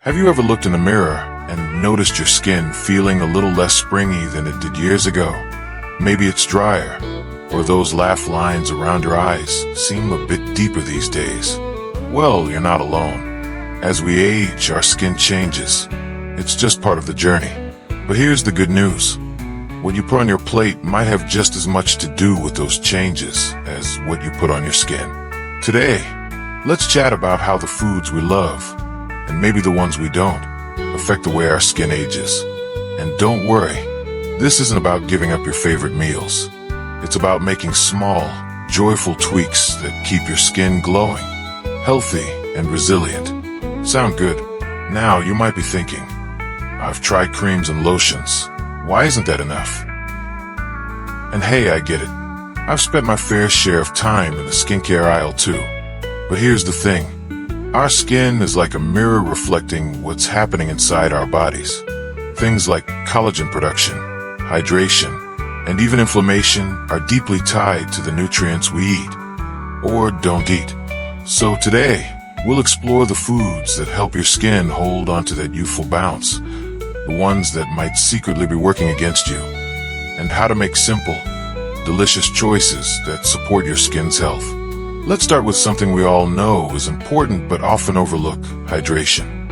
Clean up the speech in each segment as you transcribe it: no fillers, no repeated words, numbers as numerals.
Have you ever looked in the mirror and noticed your skin feeling a little less springy than it did years ago? Maybe it's drier, or those laugh lines around your eyes seem a bit deeper these days. Well, you're not alone. As we age, our skin changes. It's just part of the journey. But here's the good news. What you put on your plate might have just as much to do with those changes as what you put on your skin. Today, let's chat about how the foods we love, and maybe the ones we don't, affect the way our skin ages. And don't worry, this isn't about giving up your favorite meals. It's about making small, joyful tweaks that keep your skin glowing, healthy, and resilient. Sound good? Now you might be thinking, I've tried creams and lotions. Why isn't that enough? And hey, I get it. I've spent my fair share of time in the skincare aisle too. But here's the thing. Our skin is like a mirror reflecting what's happening inside our bodies. Things like collagen production, hydration, and even inflammation are deeply tied to the nutrients we eat or don't eat. So today, we'll explore the foods that help your skin hold onto that youthful bounce, the ones that might secretly be working against you, and how to make simple, delicious choices that support your skin's health. Let's start with something we all know is important but often overlook: hydration.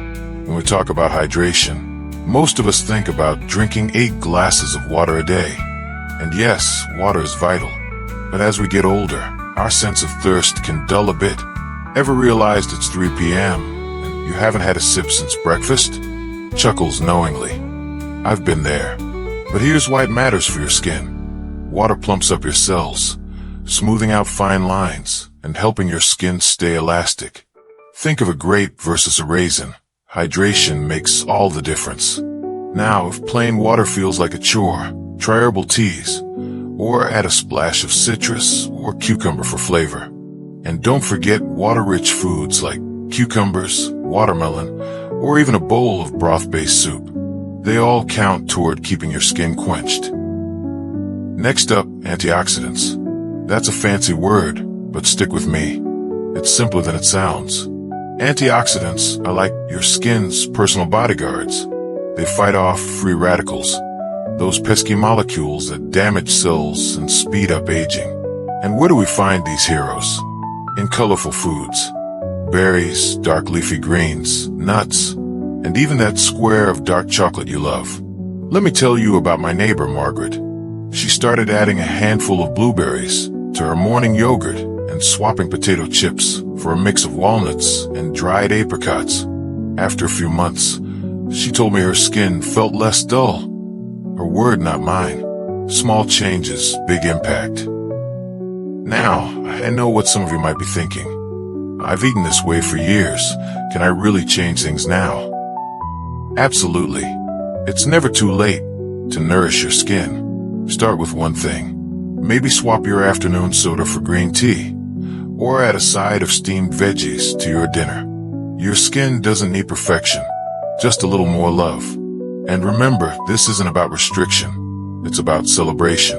When we talk about hydration, most of us think about drinking 8 glasses of water a day. And yes, water is vital. But as we get older, our sense of thirst can dull a bit. Ever realized it's 3 p.m. and you haven't had a sip since breakfast? Chuckles knowingly. I've been there. But here's why it matters for your skin. Water plumps up your cells, smoothing out fine lines and helping your skin stay elastic. Think of a grape versus a raisin. Hydration makes all the difference. Now, if plain water feels like a chore, try herbal teas, or add a splash of citrus or cucumber for flavor. And don't forget water-rich foods like cucumbers, watermelon, or even a bowl of broth-based soup. They all count toward keeping your skin quenched. Next up, antioxidants. That's a fancy word, but stick with me. It's simpler than it sounds. Antioxidants are like your skin's personal bodyguards. They fight off free radicals, those pesky molecules that damage cells and speed up aging. And where do we find these heroes? In colorful foods. Berries, dark leafy greens, nuts, and even that square of dark chocolate you love. Let me tell you about my neighbor, Margaret. She started adding a handful of blueberries to her morning yogurt and swapping potato chips for a mix of walnuts and dried apricots. After a few months, she told me her skin felt less dull. Her word, not mine. Small changes, big impact. Now, I know what some of you might be thinking. I've eaten this way for years. Can I really change things now? Absolutely. It's never too late to nourish your skin. Start with one thing. Maybe swap your afternoon soda for green tea, or add a side of steamed veggies to your dinner. Your skin doesn't need perfection, just a little more love. And remember, this isn't about restriction. It's about celebration.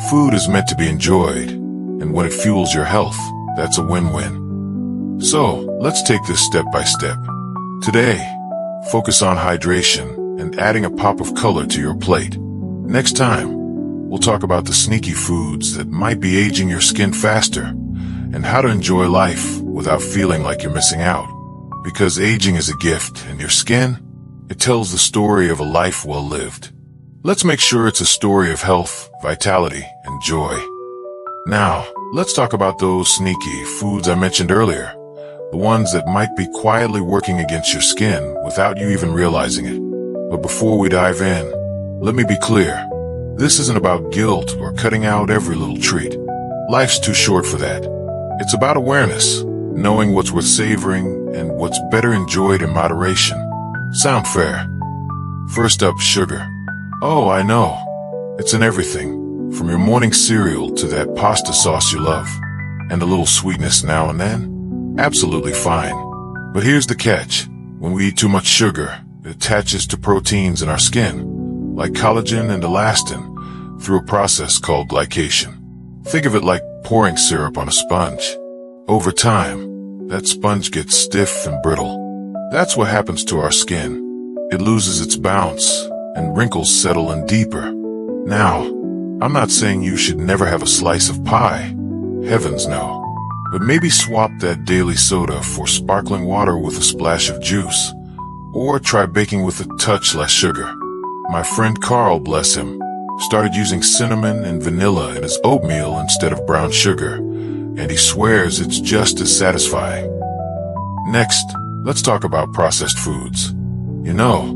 Food is meant to be enjoyed, and when it fuels your health, that's a win-win. So, let's take this step by step. Today, focus on hydration and adding a pop of color to your plate. Next time, we'll talk about the sneaky foods that might be aging your skin faster and how to enjoy life without feeling like you're missing out. Because aging is a gift, and your skin, it tells the story of a life well lived. Let's make sure it's a story of health, vitality, and joy. Now, let's talk about those sneaky foods I mentioned earlier. The ones that might be quietly working against your skin without you even realizing it. But before we dive in, let me be clear. This isn't about guilt or cutting out every little treat. Life's too short for that. It's about awareness, knowing what's worth savoring and what's better enjoyed in moderation. Sound fair? First up, sugar. Oh, I know. It's in everything, from your morning cereal to that pasta sauce you love. And a little sweetness now and then? Absolutely fine. But here's the catch. When we eat too much sugar, it attaches to proteins in our skin, like collagen and elastin, through a process called glycation. Think of it like pouring syrup on a sponge. Over time, that sponge gets stiff and brittle. That's what happens to our skin. It loses its bounce, and wrinkles settle in deeper. Now, I'm not saying you should never have a slice of pie. Heavens no. But maybe swap that daily soda for sparkling water with a splash of juice. Or try baking with a touch less sugar. My friend Carl, bless him, started using cinnamon and vanilla in his oatmeal instead of brown sugar, and he swears it's just as satisfying. Next, let's talk about processed foods. You know,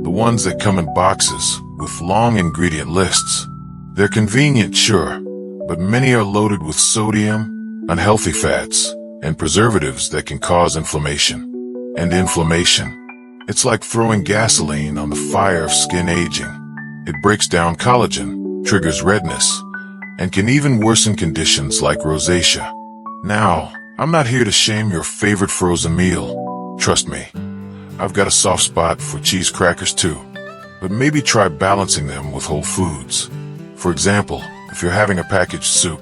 the ones that come in boxes with long ingredient lists. They're convenient, sure, but many are loaded with sodium, unhealthy fats, and preservatives that can cause inflammation. And inflammation, it's like throwing gasoline on the fire of skin aging. It breaks down collagen, triggers redness, and can even worsen conditions like rosacea. Now, I'm not here to shame your favorite frozen meal. Trust me, I've got a soft spot for cheese crackers too. But maybe try balancing them with whole foods. For example, if you're having a packaged soup,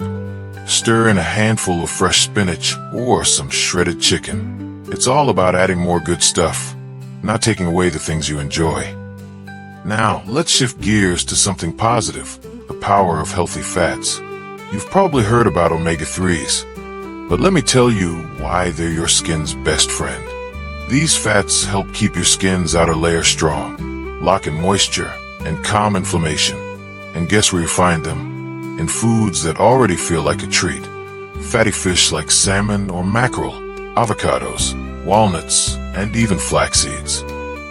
stir in a handful of fresh spinach or some shredded chicken. It's all about adding more good stuff, not taking away the things you enjoy. Now, let's shift gears to something positive, the power of healthy fats. You've probably heard about omega-3s, but let me tell you why they're your skin's best friend. These fats help keep your skin's outer layer strong, lock in moisture, and calm inflammation. And guess where you find them? In foods that already feel like a treat. Fatty fish like salmon or mackerel, avocados, walnuts, and even flax seeds.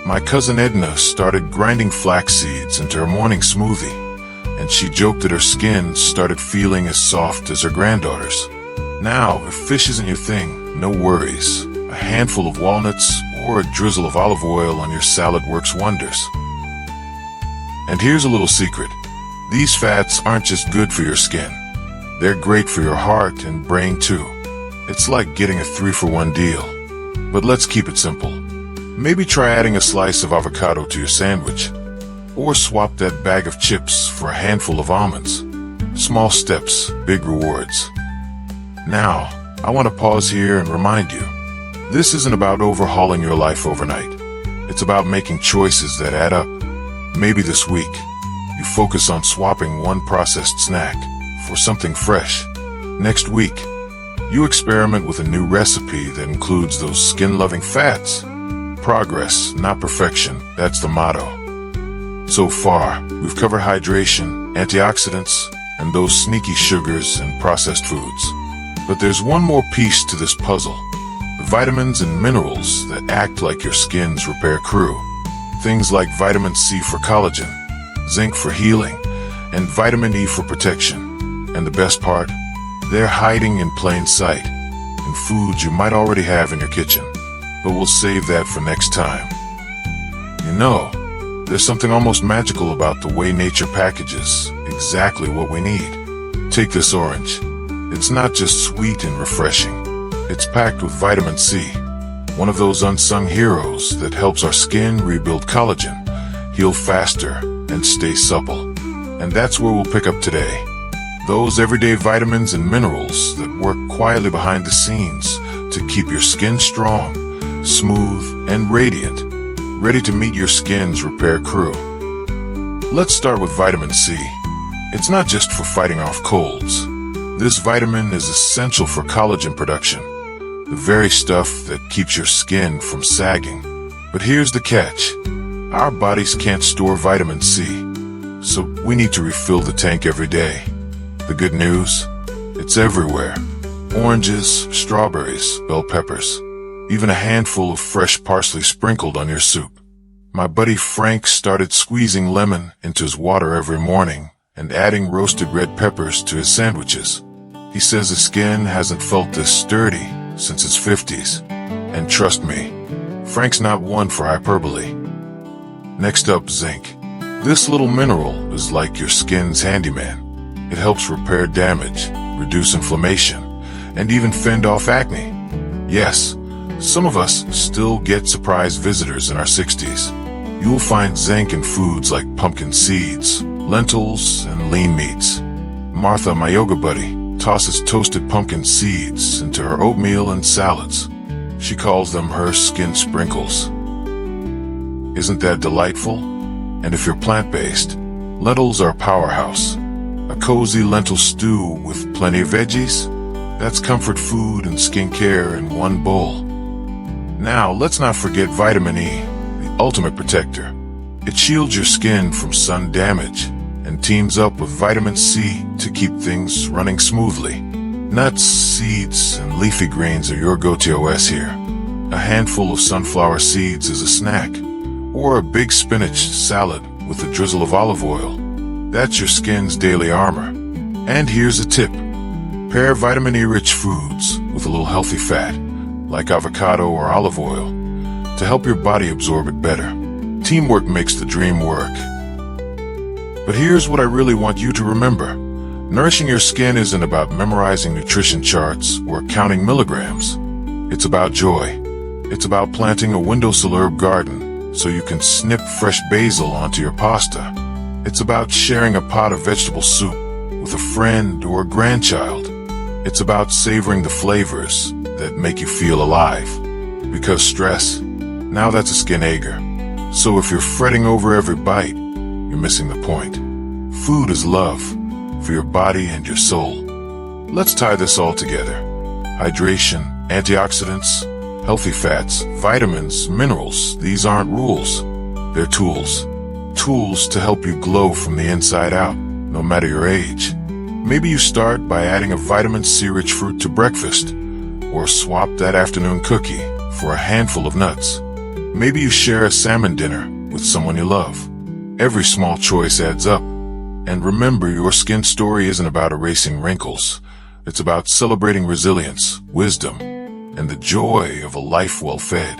My cousin Edna started grinding flax seeds into her morning smoothie, and she joked that her skin started feeling as soft as her granddaughter's. Now, if fish isn't your thing, no worries. A handful of walnuts or a drizzle of olive oil on your salad works wonders. And here's a little secret. These fats aren't just good for your skin. They're great for your heart and brain too. It's like getting a 3-for-1 deal. But let's keep it simple. Maybe try adding a slice of avocado to your sandwich. Or swap that bag of chips for a handful of almonds. Small steps, big rewards. Now, I want to pause here and remind you, this isn't about overhauling your life overnight. It's about making choices that add up. Maybe this week, you focus on swapping one processed snack for something fresh. Next week, you experiment with a new recipe that includes those skin-loving fats. Progress, not perfection, that's the motto. So far, we've covered hydration, antioxidants, and those sneaky sugars and processed foods. But there's one more piece to this puzzle. The vitamins and minerals that act like your skin's repair crew. Things like vitamin C for collagen, zinc for healing, and vitamin E for protection. And the best part? They're hiding in plain sight, in foods you might already have in your kitchen. But we'll save that for next time. You know, there's something almost magical about the way nature packages exactly what we need. Take this orange. It's not just sweet and refreshing. It's packed with vitamin C, one of those unsung heroes that helps our skin rebuild collagen, heal faster, and stay supple. And that's where we'll pick up today. Those everyday vitamins and minerals that work quietly behind the scenes to keep your skin strong, smooth, and radiant, ready to meet your skin's repair crew. Let's start with vitamin C. It's not just for fighting off colds. This vitamin is essential for collagen production, the very stuff that keeps your skin from sagging. But here's the catch. Our bodies can't store vitamin C, so we need to refill the tank every day. The good news? It's everywhere. Oranges, strawberries, bell peppers, even a handful of fresh parsley sprinkled on your soup. My buddy Frank started squeezing lemon into his water every morning and adding roasted red peppers to his sandwiches. He says his skin hasn't felt this sturdy since his 50s. And trust me, Frank's not one for hyperbole. Next up, zinc. This little mineral is like your skin's handyman. It helps repair damage, reduce inflammation, and even fend off acne. Yes, some of us still get surprise visitors in our 60s. You'll find zinc in foods like pumpkin seeds, lentils, and lean meats. Martha, my yoga buddy, tosses toasted pumpkin seeds into her oatmeal and salads. She calls them her skin sprinkles. Isn't that delightful? And if you're plant-based, lentils are a powerhouse. A cozy lentil stew with plenty of veggies? That's comfort food and skincare in one bowl. Now, let's not forget vitamin E, the ultimate protector. It shields your skin from sun damage and teams up with vitamin C to keep things running smoothly. Nuts, seeds, and leafy greens are your go-to here. A handful of sunflower seeds is a snack, or a big spinach salad with a drizzle of olive oil. That's your skin's daily armor. And here's a tip. Pair vitamin E-rich foods with a little healthy fat, like avocado or olive oil, to help your body absorb it better. Teamwork makes the dream work. But here's what I really want you to remember. Nourishing your skin isn't about memorizing nutrition charts or counting milligrams. It's about joy. It's about planting a windowsill herb garden so you can snip fresh basil onto your pasta. It's about sharing a pot of vegetable soup with a friend or a grandchild. It's about savoring the flavors that make you feel alive. Because stress, now that's a skin ager. So if you're fretting over every bite, you're missing the point. Food is love for your body and your soul. Let's tie this all together. Hydration, antioxidants, healthy fats, vitamins, minerals, these aren't rules. They're tools. Tools to help you glow from the inside out, no matter your age. Maybe you start by adding a vitamin C-rich fruit to breakfast, or swap that afternoon cookie for a handful of nuts. Maybe you share a salmon dinner with someone you love. Every small choice adds up. And remember, your skin story isn't about erasing wrinkles. It's about celebrating resilience, wisdom, and the joy of a life well fed.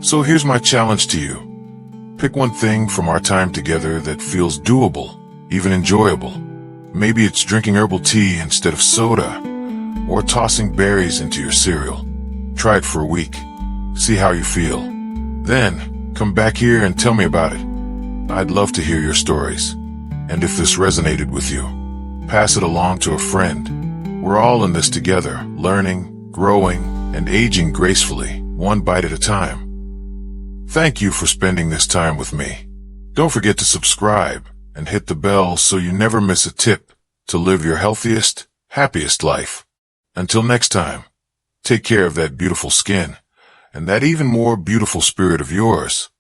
So here's my challenge to you. Pick one thing from our time together that feels doable, even enjoyable. Maybe it's drinking herbal tea instead of soda, or tossing berries into your cereal. Try it for a week. See how you feel. Then, come back here and tell me about it. I'd love to hear your stories. And if this resonated with you, pass it along to a friend. We're all in this together, learning, growing, and aging gracefully, one bite at a time. Thank you for spending this time with me. Don't forget to subscribe and hit the bell so you never miss a tip to live your healthiest, happiest life. Until next time, take care of that beautiful skin and that even more beautiful spirit of yours.